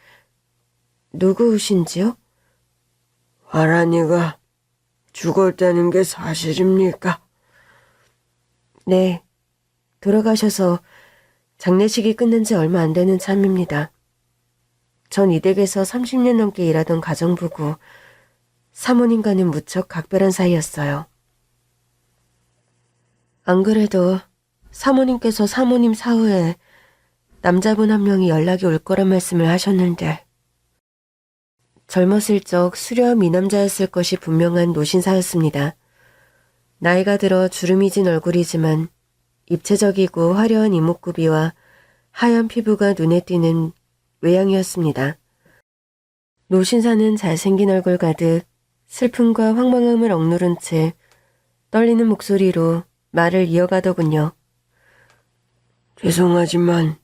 Speaker 1: 누구신지요? 화란이가 죽었다는 게 사실입니까? 네, 돌아가셔서 장례식이 끝난 지 얼마 안 되는 참입니다. 전 이 댁에서 30년 넘게 일하던 가정부고 사모님과는 무척 각별한 사이였어요. 안 그래도 사모님께서 사모님 사후에 남자분 한 명이 연락이 올 거란 말씀을 하셨는데 젊었을 적 수려한 미남자였을 것이 분명한 노신사였습니다. 나이가 들어 주름이 진 얼굴이지만 입체적이고 화려한 이목구비와 하얀 피부가 눈에 띄는 외양이었습니다. 노신사는 잘생긴 얼굴 가득 슬픔과 황망함을 억누른 채 떨리는 목소리로 말을 이어가더군요. 죄송하지만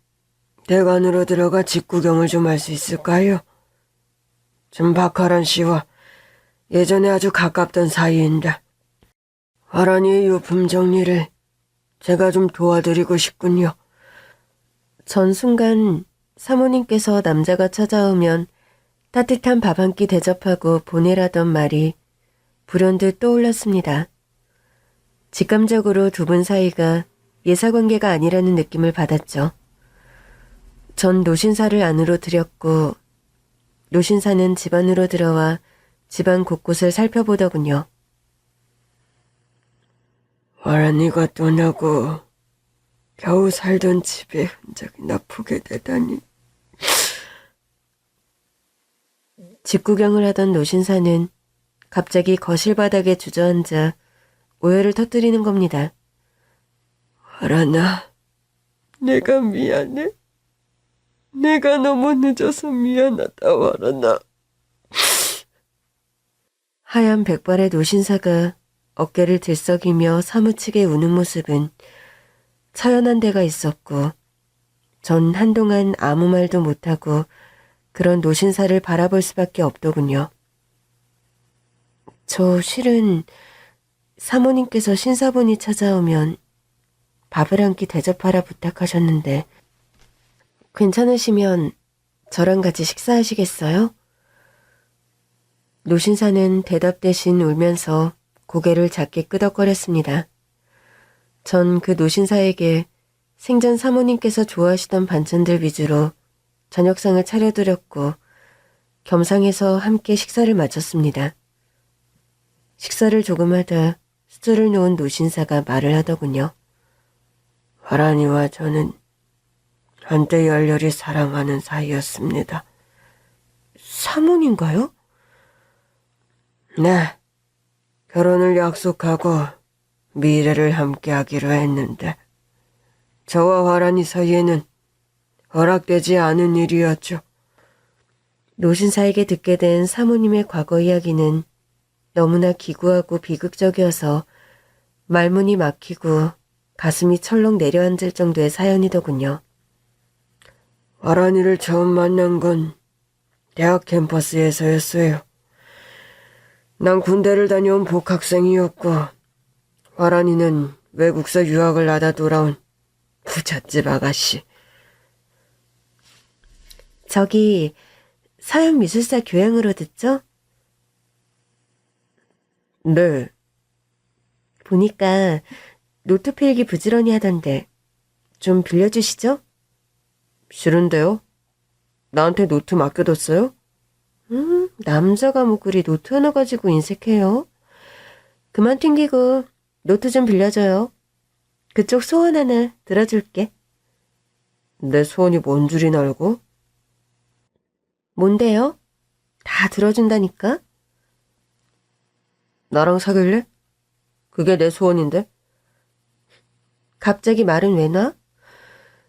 Speaker 1: 댁 안으로 들어가 집 구경을 좀 할 수 있을까요? 전 박하란 씨와 예전에 아주 가깝던 사이인데 화란이의 유품 정리를 제가 좀 도와드리고 싶군요. 전 순간 사모님께서 남자가 찾아오면 따뜻한 밥 한 끼 대접하고 보내라던 말이 불현듯 떠올랐습니다. 직감적으로 두 분 사이가 예사관계가 아니라는 느낌을 받았죠. 전 노신사를 안으로 들였고 노신사는 집 안으로 들어와 집안 곳곳을 살펴보더군요. 화란이가 떠나고 겨우 살던 집에 흔적이 나쁘게 되다니. 집 구경을 하던 노신사는 갑자기 거실 바닥에 주저앉아 오열을 터뜨리는 겁니다. 화란아, 내가 미안해. 내가 너무 늦어서 미안하다, 화란아. 하얀 백발의 노신사가 어깨를 들썩이며 사무치게 우는 모습은 처연한 데가 있었고 전 한동안 아무 말도 못하고 그런 노신사를 바라볼 수밖에 없더군요. 저 실은 사모님께서 신사분이 찾아오면 밥을 한 끼 대접하라 부탁하셨는데 괜찮으시면 저랑 같이 식사하시겠어요? 노신사는 대답 대신 울면서 고개를 작게 끄덕거렸습니다. 전 그 노신사에게 생전 사모님께서 좋아하시던 반찬들 위주로 저녁상을 차려드렸고 겸상해서 함께 식사를 마쳤습니다. 식사를 조금 하다 수저를 놓은 노신사가 말을 하더군요. 화란이와 저는 한때 열렬히 사랑하는 사이였습니다. 사모님과요? 네, 결혼을 약속하고 미래를 함께하기로 했는데 저와 화란이 사이에는 허락되지 않은 일이었죠. 노신사에게 듣게 된 사모님의 과거 이야기는 너무나 기구하고 비극적이어서 말문이 막히고 가슴이 철렁 내려앉을 정도의 사연이더군요. 화란이를 처음 만난 건 대학 캠퍼스에서였어요. 난 군대를 다녀온 복학생이었고 화란이는 외국서 유학을 나다 돌아온 부잣집 아가씨. 저기 서현미술사 교양으로 듣죠? 네. 보니까 노트 필기 부지런히 하던데 좀 빌려주시죠? 싫은데요? 나한테 노트 맡겨뒀어요? 남자가 뭐 그리 노트 하나 가지고 인색해요? 그만 튕기고 노트 좀 빌려줘요. 그쪽 소원 하나 들어줄게. 내 소원이 뭔 줄이나 알고? 뭔데요? 다 들어준다니까? 나랑 사귈래? 그게 내 소원인데? 갑자기 말은 왜 놔?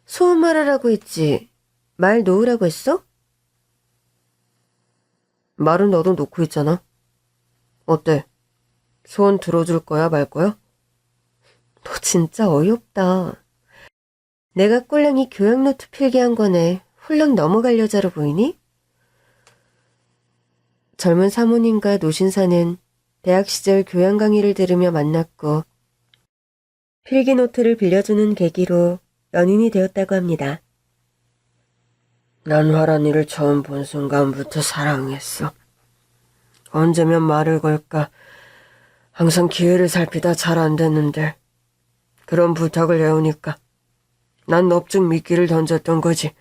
Speaker 1: 소원 말하라고 했지. 말 놓으라고 했어? 말은 너도 놓고 있잖아. 어때? 소원 들어줄 거야, 말 거야? 너 진짜 어이없다. 내가 꼴랑이 교양노트 필기한 거네. 훌렁 넘어갈 여자로 보이니? 젊은 사모님과 노신사는 대학 시절 교양 강의를 들으며 만났고 필기노트를 빌려주는 계기로 연인이 되었다고 합니다. 난 화란이를 처음 본 순간부터 사랑했어. 언제면 말을 걸까. 항상 기회를 살피다 잘 안 됐는데 그런 부탁을 해오니까 난 넙죽 미끼를 던졌던 거지.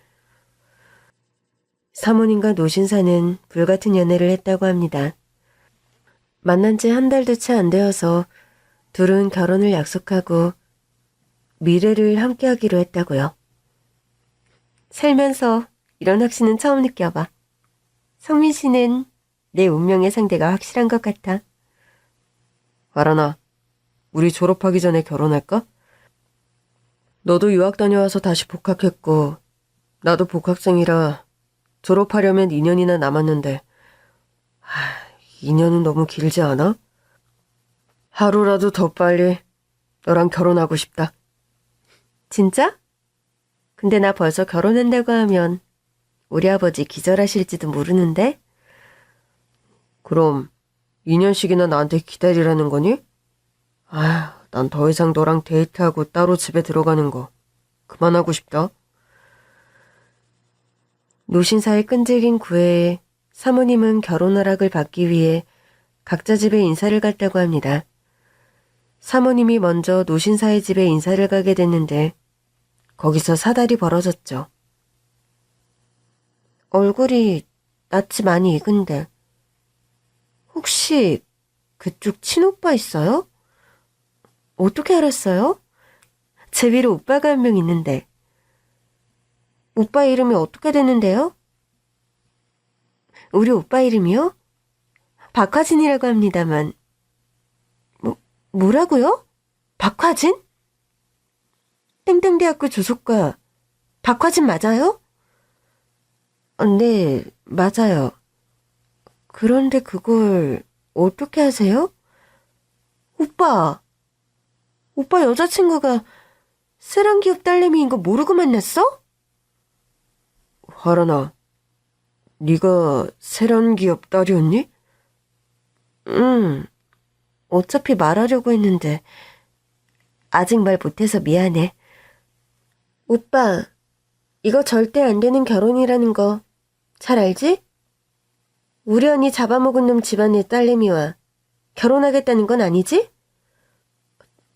Speaker 1: 사모님과 노신사는 불같은 연애를 했다고 합니다. 만난 지 한 달도 채 안 되어서 둘은 결혼을 약속하고 미래를 함께하기로 했다고요. 살면서 이런 확신은 처음 느껴봐. 성민 씨는 내 운명의 상대가 확실한 것 같아. 아라나, 우리 졸업하기 전에 결혼할까? 너도 유학 다녀와서 다시 복학했고 나도 복학생이라 졸업하려면 2년이나 남았는데 2년은 너무 길지 않아? 하루라도 더 빨리 너랑 결혼하고 싶다. 진짜? 근데 나 벌써 결혼한다고 하면 우리 아버지 기절하실지도 모르는데? 그럼 2년씩이나 나한테 기다리라는 거니? 난 더 이상 너랑 데이트하고 따로 집에 들어가는 거 그만하고 싶다. 노신사의 끈질긴 구애에 사모님은 결혼 허락을 받기 위해 각자 집에 인사를 갔다고 합니다. 사모님이 먼저 노신사의 집에 인사를 가게 됐는데 거기서 사달이 벌어졌죠. 얼굴이 낯이 많이 익은데 혹시 그쪽 친오빠 있어요? 어떻게 알았어요? 제 위로 오빠가 한 명 있는데. 오빠 이름이 어떻게 되는데요? 우리 오빠 이름이요? 박화진이라고 합니다만. 뭐라고요? 박화진? 땡땡대학교 조속과 박화진 맞아요? 네, 맞아요. 그런데 그걸 어떻게 하세요? 오빠 여자친구가 세랑기업 딸내미인 거 모르고 만났어? 화란아, 네가 세란기업 딸이었니? 응, 어차피 말하려고 했는데 아직 말 못해서 미안해. 오빠, 이거 절대 안 되는 결혼이라는 거 잘 알지? 우리 언니 잡아먹은 놈 집안의 딸내미와 결혼하겠다는 건 아니지?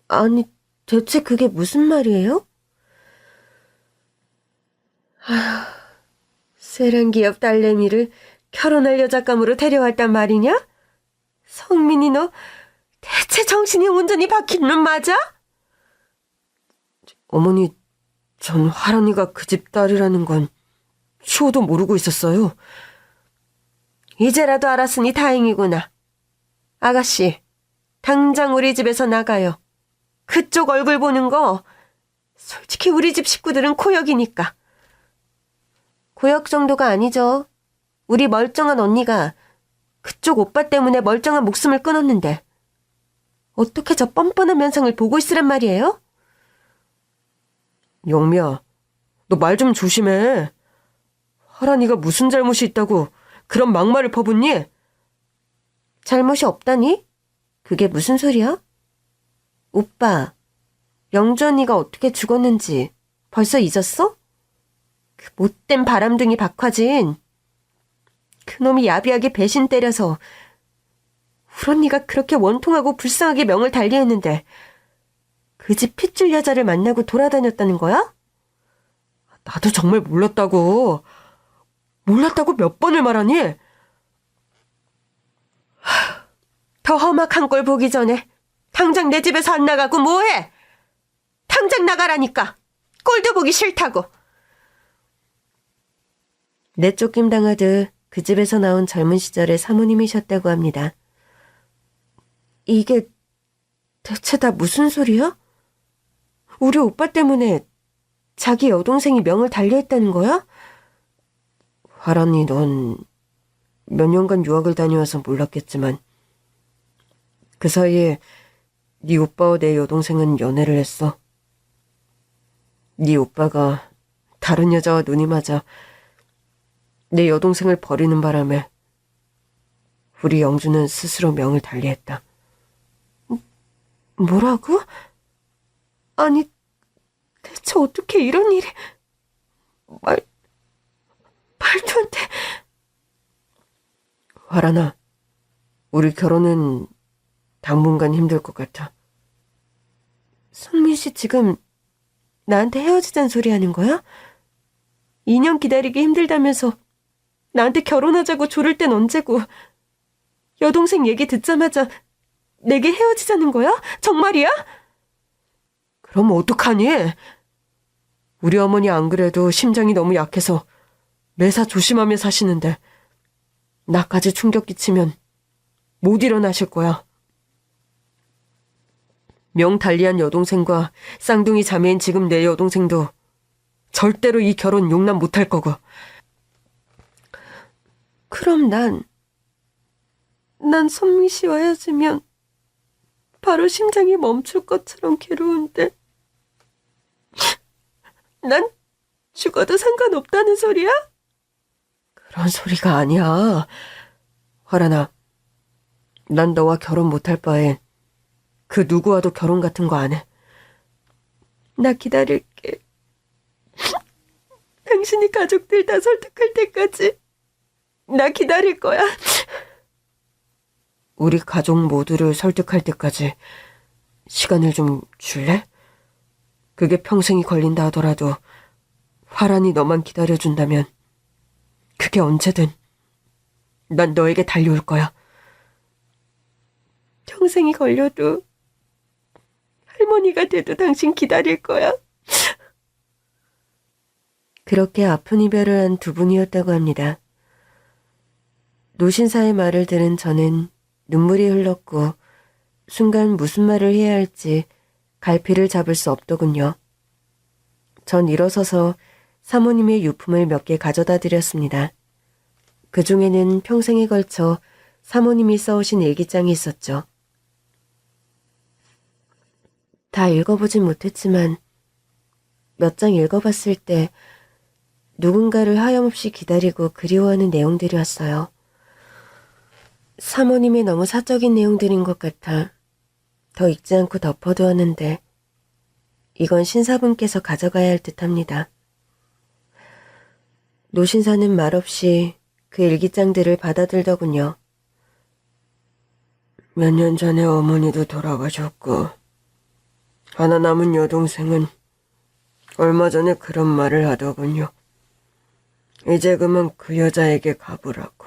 Speaker 1: 아니, 대체 그게 무슨 말이에요? 세랑기업 딸내미를 결혼할 여자감으로 데려왔단 말이냐? 성민이 너 대체 정신이 온전히 박힌 놈 맞아? 어머니, 전 화란이가 그 집 딸이라는 건 추호도 모르고 있었어요. 이제라도 알았으니 다행이구나. 아가씨, 당장 우리 집에서 나가요. 그쪽 얼굴 보는 거 솔직히 우리 집 식구들은 고역이니까. 고역 정도가 아니죠. 우리 멀쩡한 언니가 그쪽 오빠 때문에 멀쩡한 목숨을 끊었는데 어떻게 저 뻔뻔한 면상을 보고 있으란 말이에요? 영미야, 너 말 좀 조심해. 화란이가 무슨 잘못이 있다고 그런 막말을 퍼붓니? 잘못이 없다니? 그게 무슨 소리야? 오빠, 영주 언니가 어떻게 죽었는지 벌써 잊었어? 그 못된 바람둥이 박화진. 그놈이 야비하게 배신 때려서 우리 언니가 그렇게 원통하고 불쌍하게 명을 달리했는데 그 집 핏줄 여자를 만나고 돌아다녔다는 거야? 나도 정말 몰랐다고 몇 번을 말하니? 더 험악한 걸 보기 전에 당장 내 집에서 안 나가고 뭐해? 당장 나가라니까. 꼴도 보기 싫다고. 내쫓김 당하듯 그 집에서 나온 젊은 시절의 사모님이셨다고 합니다. 이게 대체 다 무슨 소리야? 우리 오빠 때문에 자기 여동생이 명을 달리했다는 거야? 화란이, 넌 몇 년간 유학을 다녀와서 몰랐겠지만 그 사이에 네 오빠와 내 여동생은 연애를 했어. 네 오빠가 다른 여자와 눈이 맞아 내 여동생을 버리는 바람에 우리 영주는 스스로 명을 달리했다. 뭐라고? 아니, 대체 어떻게 이런 일이... 말도 안 돼. 화란아, 우리 결혼은 당분간 힘들 것 같아. 성민 씨 지금 나한테 헤어지자는 소리 하는 거야? 2년 기다리기 힘들다면서 나한테 결혼하자고 조를 땐 언제고, 여동생 얘기 듣자마자 내게 헤어지자는 거야? 정말이야? 그럼 어떡하니? 우리 어머니 안 그래도 심장이 너무 약해서 매사 조심하며 사시는데 나까지 충격 끼치면 못 일어나실 거야. 명 달리한 여동생과 쌍둥이 자매인 지금 내 여동생도 절대로 이 결혼 용납 못할 거고. 그럼 난 선미 씨와 헤어지면 바로 심장이 멈출 것처럼 괴로운데 난 죽어도 상관없다는 소리야? 그런 소리가 아니야. 화란아, 난 너와 결혼 못할 바엔 그 누구와도 결혼 같은 거 안 해. 나 기다릴게. 당신이 가족들 다 설득할 때까지 나 기다릴 거야. 우리 가족 모두를 설득할 때까지 시간을 좀 줄래? 그게 평생이 걸린다 하더라도 화란이 너만 기다려준다면 그게 언제든 난 너에게 달려올 거야. 평생이 걸려도 할머니가 돼도 당신 기다릴 거야. 그렇게 아픈 이별을 한 두 분이었다고 합니다. 노신사의 말을 들은 저는 눈물이 흘렀고 순간 무슨 말을 해야 할지 갈피를 잡을 수 없더군요. 전 일어서서 사모님의 유품을 몇 개 가져다 드렸습니다. 그 중에는 평생에 걸쳐 사모님이 써오신 일기장이 있었죠. 다 읽어보진 못했지만 몇 장 읽어봤을 때 누군가를 하염없이 기다리고 그리워하는 내용들이었어요. 사모님의 너무 사적인 내용들인 것 같아 더 읽지 않고 덮어두었는데 이건 신사분께서 가져가야 할 듯합니다. 노신사는 말없이 그 일기장들을 받아들더군요. 몇 년 전에 어머니도 돌아가셨고 하나 남은 여동생은 얼마 전에 그런 말을 하더군요. 이제 그만 그 여자에게 가보라고.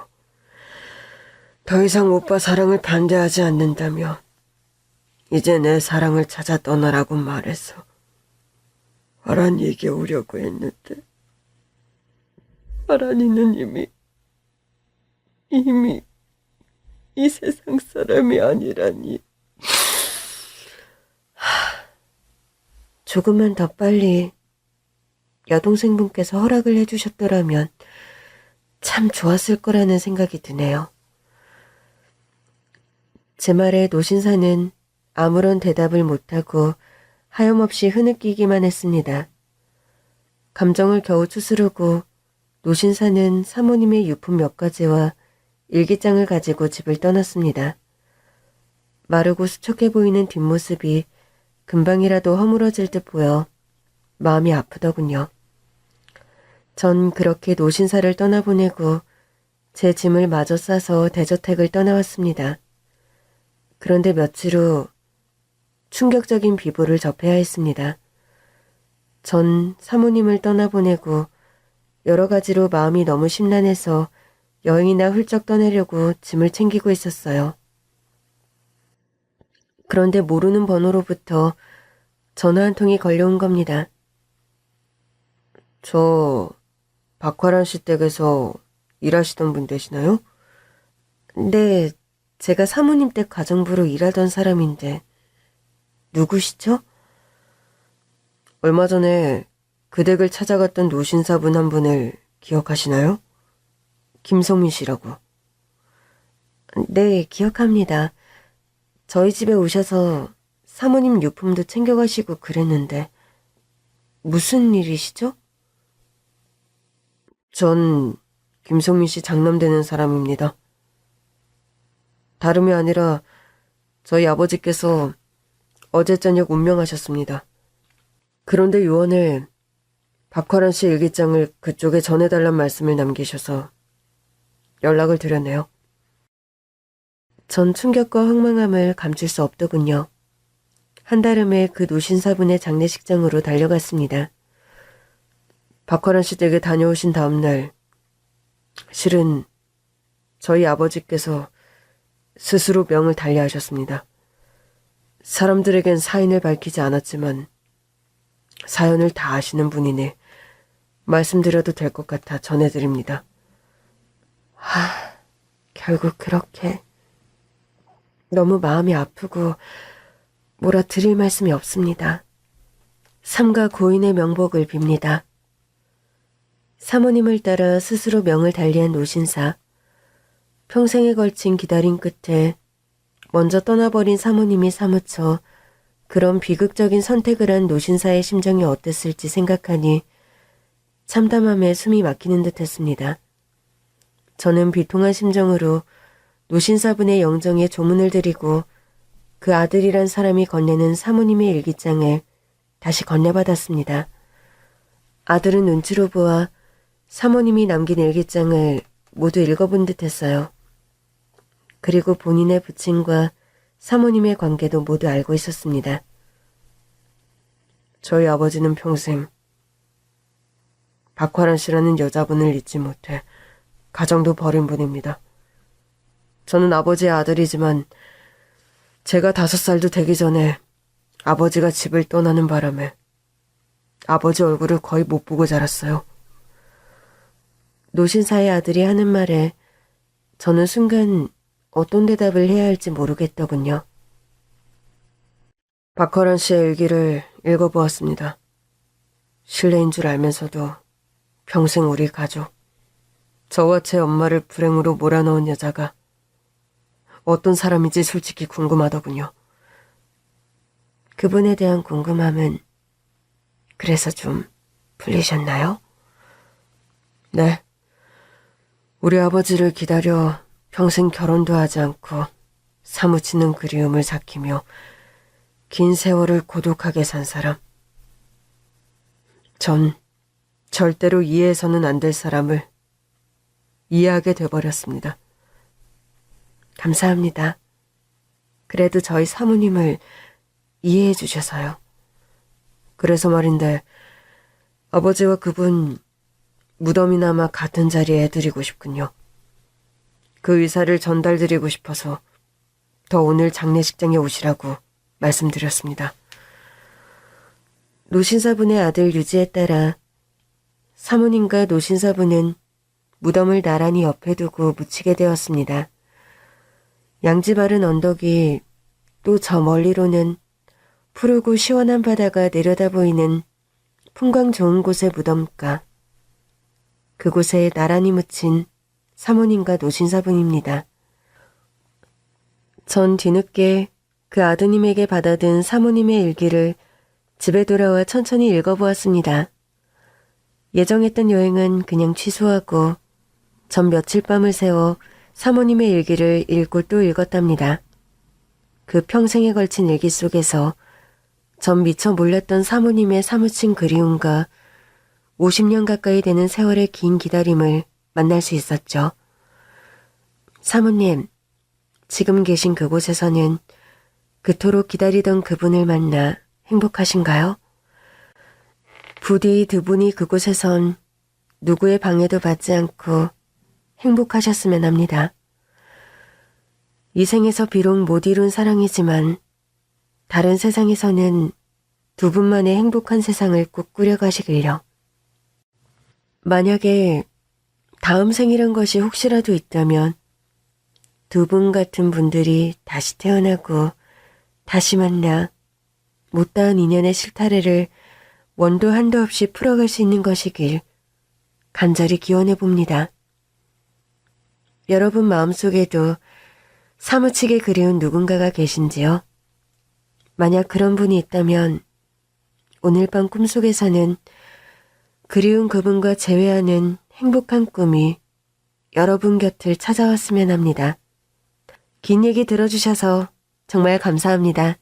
Speaker 1: 더 이상 오빠 사랑을 반대하지 않는다며 이제 내 사랑을 찾아 떠나라고 말해서 화란이에게 오려고 했는데 화란이는 이미 이 세상 사람이 아니라니. 조금만 더 빨리 여동생분께서 허락을 해주셨더라면 참 좋았을 거라는 생각이 드네요. 제 말에 노신사는 아무런 대답을 못하고 하염없이 흐느끼기만 했습니다. 감정을 겨우 추스르고 노신사는 사모님의 유품 몇 가지와 일기장을 가지고 집을 떠났습니다. 마르고 수척해 보이는 뒷모습이 금방이라도 허물어질 듯 보여 마음이 아프더군요. 전 그렇게 노신사를 떠나보내고 제 짐을 마저 싸서 대저택을 떠나왔습니다. 그런데 며칠 후 충격적인 비보를 접해야 했습니다. 전 사모님을 떠나보내고 여러 가지로 마음이 너무 심란해서 여행이나 훌쩍 떠나려고 짐을 챙기고 있었어요. 그런데 모르는 번호로부터 전화 한 통이 걸려온 겁니다. 저 박화란 씨 댁에서 일하시던 분 되시나요? 네, 제가 사모님 댁 가정부로 일하던 사람인데 누구시죠? 얼마 전에 그 댁을 찾아갔던 노신사분 한 분을 기억하시나요? 김성민 씨라고. 네, 기억합니다. 저희 집에 오셔서 사모님 유품도 챙겨가시고 그랬는데 무슨 일이시죠? 전 김성민 씨 장남되는 사람입니다. 다름이 아니라 저희 아버지께서 어제 저녁 운명하셨습니다. 그런데 요원을 박화란 씨 일기장을 그쪽에 전해달란 말씀을 남기셔서 연락을 드렸네요. 전 충격과 황망함을 감출 수 없더군요. 한달음에 그 노신사분의 장례식장으로 달려갔습니다. 박화란 씨 댁에 다녀오신 다음날 실은 저희 아버지께서 스스로 명을 달리하셨습니다. 사람들에겐 사인을 밝히지 않았지만 사연을 다 아시는 분이니 말씀드려도 될 것 같아 전해드립니다. 결국 그렇게 너무 마음이 아프고 뭐라 드릴 말씀이 없습니다. 삼가 고인의 명복을 빕니다. 사모님을 따라 스스로 명을 달리한 노신사. 평생에 걸친 기다림 끝에 먼저 떠나버린 사모님이 사무쳐 그런 비극적인 선택을 한 노신사의 심정이 어땠을지 생각하니 참담함에 숨이 막히는 듯 했습니다. 저는 비통한 심정으로 노신사분의 영정에 조문을 드리고 그 아들이란 사람이 건네는 사모님의 일기장을 다시 건네받았습니다. 아들은 눈치로 보아 사모님이 남긴 일기장을 모두 읽어본 듯 했어요. 그리고 본인의 부친과 사모님의 관계도 모두 알고 있었습니다. 저희 아버지는 평생 박화란 씨라는 여자분을 잊지 못해 가정도 버린 분입니다. 저는 아버지의 아들이지만 제가 5살도 되기 전에 아버지가 집을 떠나는 바람에 아버지 얼굴을 거의 못 보고 자랐어요. 노신사의 아들이 하는 말에 저는 순간 어떤 대답을 해야 할지 모르겠더군요. 박화란 씨의 일기를 읽어보았습니다. 실례인 줄 알면서도 평생 우리 가족, 저와 제 엄마를 불행으로 몰아넣은 여자가 어떤 사람인지 솔직히 궁금하더군요. 그분에 대한 궁금함은 그래서 좀 풀리셨나요? 네. 우리 아버지를 기다려 평생 결혼도 하지 않고 사무치는 그리움을 삭히며 긴 세월을 고독하게 산 사람. 전 절대로 이해해서는 안 될 사람을 이해하게 돼버렸습니다. 감사합니다. 그래도 저희 사모님을 이해해 주셔서요. 그래서 말인데 아버지와 그분 무덤이나마 같은 자리에 해드리고 싶군요. 그 의사를 전달드리고 싶어서 더 오늘 장례식장에 오시라고 말씀드렸습니다. 노신사분의 아들 유지에 따라 사모님과 노신사분은 무덤을 나란히 옆에 두고 묻히게 되었습니다. 양지 바른 언덕이 또 저 멀리로는 푸르고 시원한 바다가 내려다 보이는 풍광 좋은 곳의 무덤가. 그곳에 나란히 묻힌 사모님과 노신사분입니다. 전 뒤늦게 그 아드님에게 받아든 사모님의 일기를 집에 돌아와 천천히 읽어보았습니다. 예정했던 여행은 그냥 취소하고 전 며칠 밤을 새워 사모님의 일기를 읽고 또 읽었답니다. 그 평생에 걸친 일기 속에서 전 미처 몰랐던 사모님의 사무친 그리움과 50년 가까이 되는 세월의 긴 기다림을 만날 수 있었죠. 사모님, 지금 계신 그곳에서는 그토록 기다리던 그분을 만나 행복하신가요? 부디 두 분이 그곳에선 누구의 방해도 받지 않고 행복하셨으면 합니다. 이 생에서 비록 못 이룬 사랑이지만 다른 세상에서는 두 분만의 행복한 세상을 꼭 꾸려가시길요. 만약에 다음 생이란 것이 혹시라도 있다면 두 분 같은 분들이 다시 태어나고 다시 만나 못다한 인연의 실타래를 원도 한도 없이 풀어갈 수 있는 것이길 간절히 기원해 봅니다. 여러분 마음속에도 사무치게 그리운 누군가가 계신지요? 만약 그런 분이 있다면 오늘 밤 꿈속에서는 그리운 그분과 재회하는 행복한 꿈이 여러분 곁을 찾아왔으면 합니다. 긴 얘기 들어주셔서 정말 감사합니다.